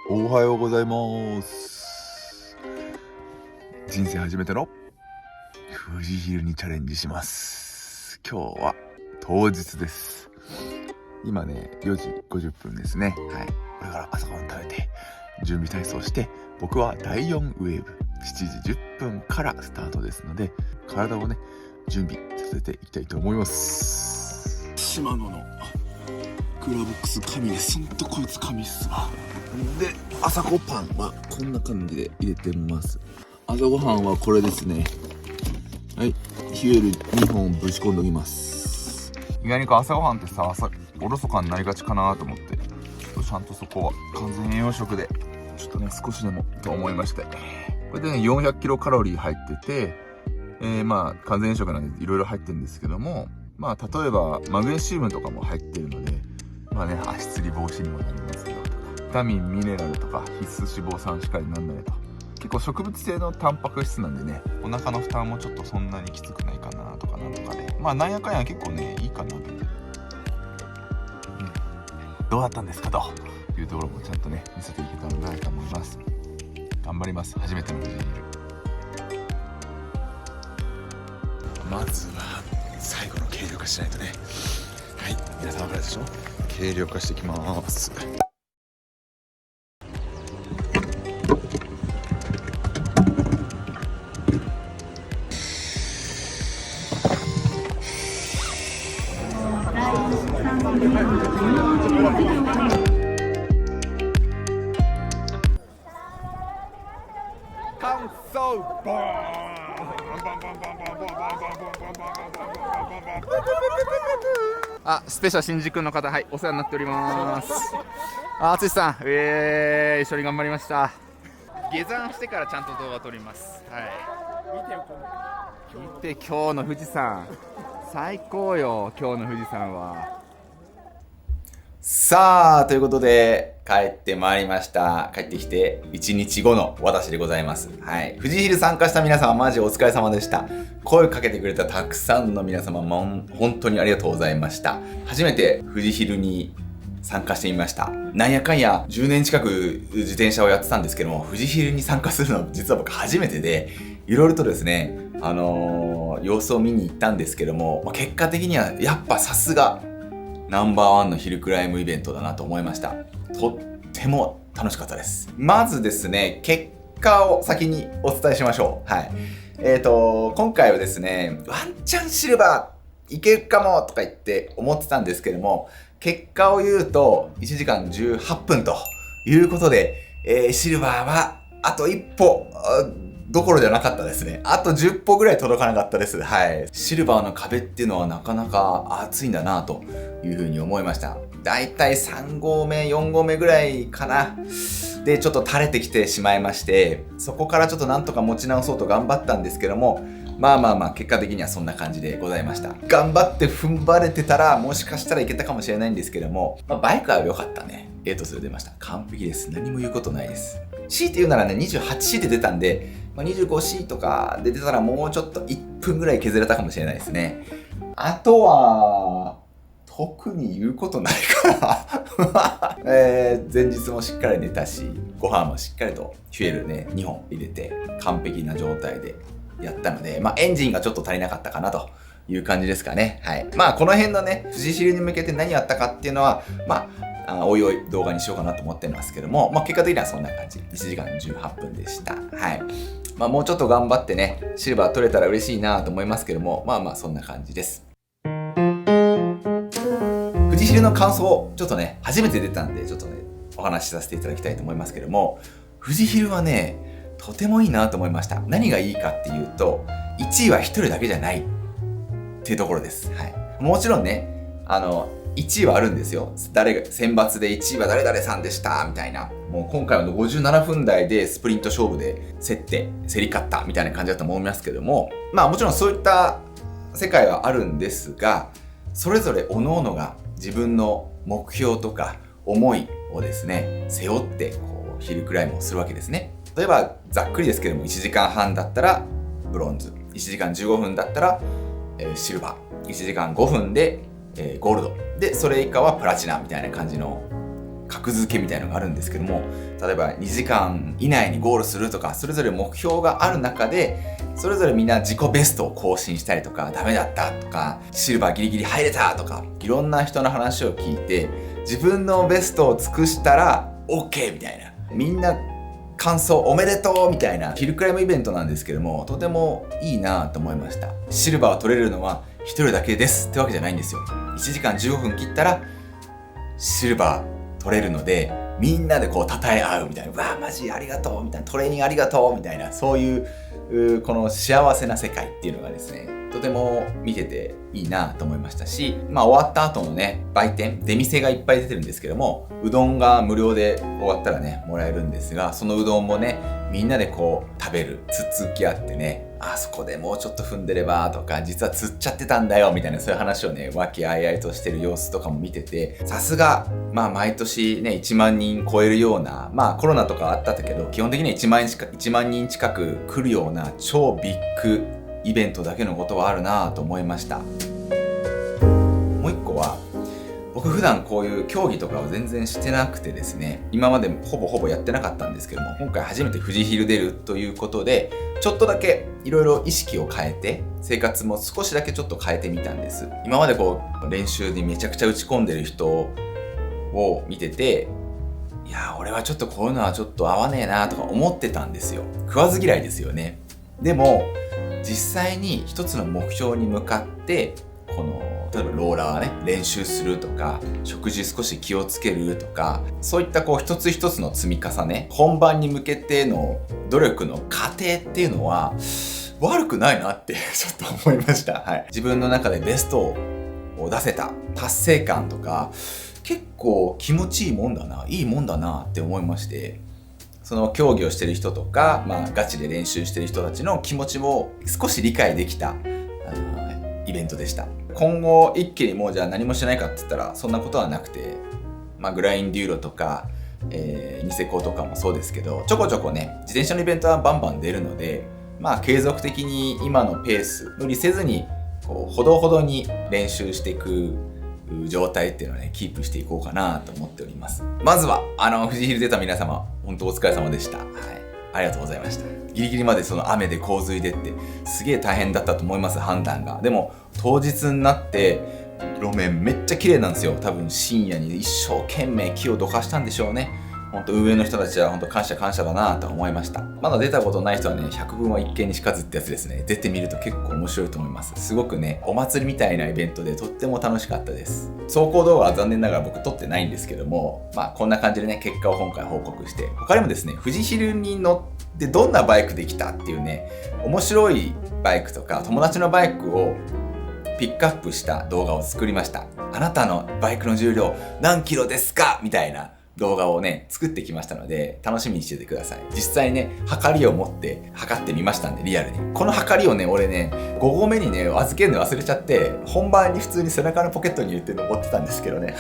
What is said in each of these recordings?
おはようございます。人生初めての富士ヒルにチャレンジします。今日は当日です。今ね4時50分ですね。はい、これから朝ごはん食べて準備体操して、僕は第4ウェーブ7時10分からスタートですので、体をね準備させていきたいと思います。シマノのクーラーボックス紙です。ほんとこいつ紙っすわ。で、朝ごパンはこんな感じで入れてます。朝ごはんはこれですね。はい、ヒエル2本ぶち込んでおきます。意外に朝ごはんってさ、おろそかになりがちかなと思って、ちゃんとそこは完全栄養食でちょっとね少しでもと思いまして、これでね400キロカロリー入ってて、まあ完全栄養食なんでいろいろ入ってるんですけども、まあ例えばマグネシウムとかも入ってるので、まあね足つり防止にもなりますよとか、ビタミンミネラルとか必須脂肪酸しっかりなんだよと、結構植物性のタンパク質なんでね、お腹の負担もちょっとそんなにきつくないかなとかなんとかで、まあなんやかんや結構ねいいかなと思って、どうだったんですかというところもちゃんとね見せていけたらなと思います。頑張ります。初めてのビール。まずは最後の軽量化しないとね。はい、皆さん分かるでしょ。軽量化していきます。乾燥ボーン。スペシャル新宿の方、はい、お世話になっております。淳さん、一緒に頑張りました。下山してからちゃんと動画撮ります。はい、見て今日の富士山、最高よ今日の富士山は。さあ、ということで、帰ってまいりました。帰ってきて、1日後の私でございます。はい。富士ヒル参加した皆様、マジお疲れ様でした。声かけてくれたたくさんの皆様、本当にありがとうございました。初めて富士ヒルに参加してみました。なんやかんや、10年近く自転車をやってたんですけども、富士ヒルに参加するのは実は僕初めてで、いろいろとですね、様子を見に行ったんですけども、結果的にはやっぱさすが、ナンバーワンのヒルクライムイベントだなと思いました。とっても楽しかったです。まずですね、結果を先にお伝えしましょう。はい。今回はですね、ワンチャンシルバーいけるかもとか言って思ってたんですけども、結果を言うと1時間18分ということで、シルバーはあと一歩どころじゃなかったですね。あと10歩ぐらい届かなかったです。はい。シルバーの壁っていうのはなかなか厚いんだなというふうに思いました。だいたい3合目、4合目ぐらいかな。で、ちょっと垂れてきてしまいまして、そこからちょっとなんとか持ち直そうと頑張ったんですけども、まあ、結果的にはそんな感じでございました。頑張って踏ん張れてたら、もしかしたらいけたかもしれないんですけども、バイクは良かったね。A と0出ました。完璧です。何も言うことないです。C って言うならね、28C で出たんで、25C とかで出たらもうちょっと1分ぐらい削れたかもしれないですね。あとは、特に言うことないかな、前日もしっかり寝たし、ご飯もしっかりとフュエルね、2本入れて完璧な状態でやったので、エンジンがちょっと足りなかったかなという感じですかね。はい。この辺のね、富士ヒルに向けて何やったかっていうのは、おいおい動画にしようかなと思ってますけども、結果的にはそんな感じ。1時間18分でした。はい。もうちょっと頑張ってね、シルバー取れたら嬉しいなと思いますけども、そんな感じです。富士ヒルの感想をちょっとね、初めて出たんで、ちょっとね、お話しさせていただきたいと思いますけども、富士ヒルはね、とてもいいなと思いました。何がいいかっていうと、1位は1人だけじゃないっていうところです。はい。もちろんね、1位はあるんですよ。選抜で1位は誰々さんでしたみたいな。もう今回は57分台でスプリント勝負で競り勝ったみたいな感じだと思いますけども、もちろんそういった世界はあるんですが、それぞれ各々が自分の目標とか思いをですね、背負ってヒルクライムをするわけですね。例えばざっくりですけども、1時間半だったらブロンズ、1時間15分だったら、シルバー、1時間5分でゴールドで、それ以下はプラチナみたいな感じの格付けみたいなのがあるんですけども、例えば2時間以内にゴールするとか、それぞれ目標がある中で、それぞれみんな自己ベストを更新したりとか、ダメだったとか、シルバーギリギリ入れたとか、いろんな人の話を聞いて、自分のベストを尽くしたら OK みたいな、みんな感想おめでとうみたいなヒルクライムイベントなんですけども、とてもいいなと思いました。シルバーを取れるのは1人だけですってわけじゃないんですよ。1時間15分切ったらシルバー取れるので、みんなでこう称え合うみたいな、うわマジありがとうみたいな、トレーニングありがとうみたいな、そういうこの幸せな世界っていうのがですね、とても見てていいなと思いましたし、終わった後のね、売店、出店がいっぱい出てるんですけども、うどんが無料で終わったらね、もらえるんですが、そのうどんもね、みんなでこう食べる、つつき合ってね、あそこでもうちょっと踏んでればとか、実は釣っちゃってたんだよみたいな、そういう話をね、和気あいあいとしてる様子とかも見てて、さすが毎年ね、1万人超えるような、コロナとかあったけど、基本的には1万人近く来るような超ビッグイベントだけのことはあるなと思いました。もう一個は、僕普段こういう競技とかを全然してなくてですね、今までほぼやってなかったんですけども、今回初めて富士ヒル出るということで、ちょっとだけいろいろ意識を変えて、生活も少しだけちょっと変えてみたんです。今までこう練習にめちゃくちゃ打ち込んでる人を見てて、いや俺はちょっとこういうのはちょっと合わねえなとか思ってたんですよ。食わず嫌いですよね。でも実際に一つの目標に向かって例えばローラーね、練習するとか、食事少し気をつけるとか、そういった一つ一つの積み重ね、本番に向けての努力の過程っていうのは悪くないなってちょっと思いました。はい。自分の中でベストを出せた達成感とか、結構気持ちいいもんだな、いいもんだなって思いまして、その競技をしてる人とか、ガチで練習してる人たちの気持ちも少し理解できたイベントでした。今後一気にもうじゃあ何もしないかって言ったらそんなことはなくて、グラインデューロとか、ニセコとかもそうですけど、ちょこちょこね、自転車のイベントはバンバン出るので、継続的に今のペース無理せずにほどほどに練習していく状態っていうのをね、キープしていこうかなと思っております。まずは富士ヒル出た皆様、本当お疲れ様でした。はい、ありがとうございました。ギリギリまでその雨で洪水でってすげえ大変だったと思います、判断が。でも当日になって路面めっちゃ綺麗なんですよ。多分深夜に一生懸命木をどかしたんでしょうね。本当運営の人たちは本当感謝だなと思いました。まだ出たことない人はね、百聞は一見にしかずってやつですね。出てみると結構面白いと思います。すごくね、お祭りみたいなイベントでとっても楽しかったです。走行動画は残念ながら僕撮ってないんですけども、こんな感じでね、結果を今回報告して、他にもですね、富士ヒルに乗ってどんなバイクで来たっていうね、面白いバイクとか友達のバイクをピックアップした動画を作りました。あなたのバイクの重量何キロですかみたいな動画をね、作ってきましたので、楽しみにしててください。実際ね、測りを持って測ってみましたんで、リアルに。この測りをね、俺ね、5合目にね、預けるの忘れちゃって、本番に普通に背中のポケットに入れて登ってたんですけどね。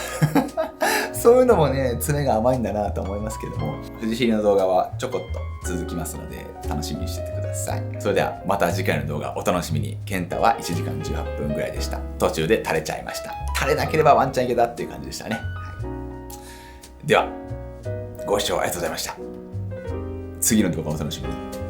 そういうのもね、爪が甘いんだなと思いますけども、富士ヒルの動画はちょこっと続きますので、楽しみにしててください。それでは、また次回の動画お楽しみに。ケンタは1時間18分ぐらいでした。途中で垂れちゃいました。垂れなければワンチャンいけたっていう感じでしたね。では、ご視聴ありがとうございました。次の動画をお楽しみに。